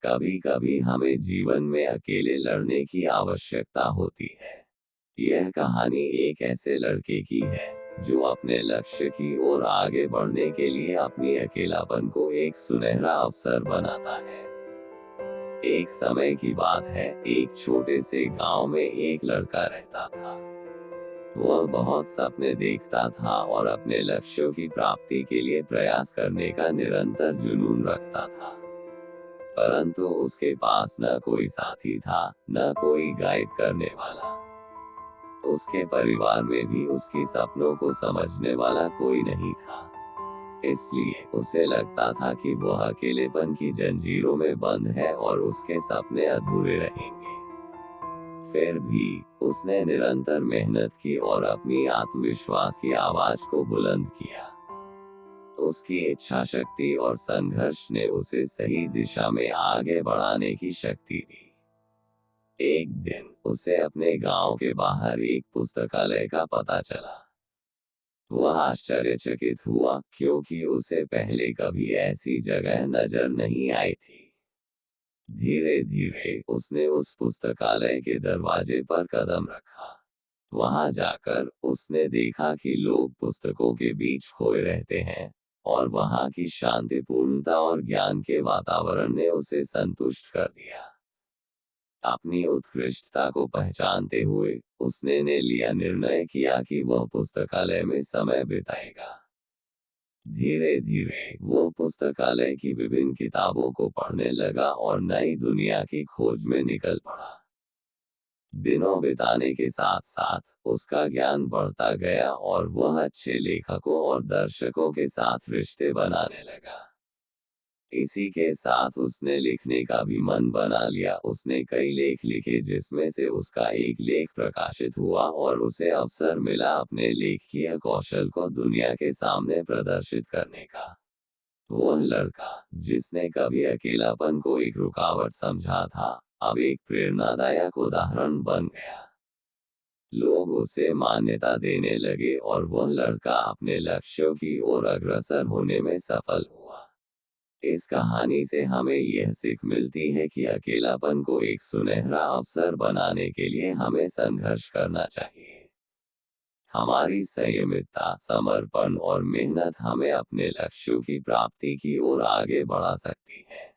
कभी कभी हमें जीवन में अकेले लड़ने की आवश्यकता होती है। यह कहानी एक ऐसे लड़के की है जो अपने लक्ष्य की ओर आगे बढ़ने के लिए अपनी अकेलापन को एक सुनहरा अवसर बनाता है। एक समय की बात है, एक छोटे से गांव में एक लड़का रहता था। वह बहुत सपने देखता था और अपने लक्ष्यों की प्राप्ति के लिए प्रयास करने का निरंतर जुनून रखता था। परंतु उसके पास न कोई साथी था, न कोई गाइड करने वाला। उसके परिवार में भी उसकी सपनों को समझने वाला कोई नहीं था। इसलिए उसे लगता था कि वह अकेलेपन की जंजीरों में बंद है और उसके सपने अधूरे रहेंगे। फिर भी उसने निरंतर मेहनत की और अपनी आत्मविश्वास की आवाज को बुलंद किया। उसकी इच्छा शक्ति और संघर्ष ने उसे सही दिशा में आगे बढ़ाने की शक्ति दी। एक दिन उसे अपने गांव के बाहर एक पुस्तकालय का पता चला। वह आश्चर्यचकित हुआ, क्योंकि उसे पहले कभी ऐसी जगह नजर नहीं आई थी। धीरे धीरे उसने उस पुस्तकालय के दरवाजे पर कदम रखा। वहां जाकर उसने देखा कि लोग पुस्तकों के बीच खोए रहते हैं, और वहां की शांतिपूर्णता और ज्ञान के वातावरण ने उसे संतुष्ट कर दिया। अपनी उत्कृष्टता को पहचानते हुए उसने ने लिया निर्णय किया कि वह पुस्तकालय में समय बिताएगा। धीरे धीरे वो पुस्तकालय की विभिन्न किताबों को पढ़ने लगा और नई दुनिया की खोज में निकल पड़ा। दिनों बिताने के साथ साथ उसका ज्ञान बढ़ता गया और वह अच्छे लेखकों और दर्शकों के साथ रिश्ते बनाने लगा। इसी के साथ उसने लिखने का भी मन बना लिया। उसने कई लेख लिखे, जिसमें से उसका एक लेख प्रकाशित हुआ और उसे अवसर मिला अपने लेखकीय कौशल को दुनिया के सामने प्रदर्शित करने का। वह लड़का जिसने कभी अकेलापन को एक रुकावट समझा था, अब एक प्रेरणादायक उदाहरण बन गया। लोग उसे मान्यता देने लगे और वह लड़का अपने लक्ष्यों की ओर अग्रसर होने में सफल हुआ। इस कहानी से हमें यह सीख मिलती है कि अकेलापन को एक सुनहरा अवसर बनाने के लिए हमें संघर्ष करना चाहिए। हमारी संयमितता, समर्पण और मेहनत हमें अपने लक्ष्यों की प्राप्ति की ओर आगे बढ़ा सकती है।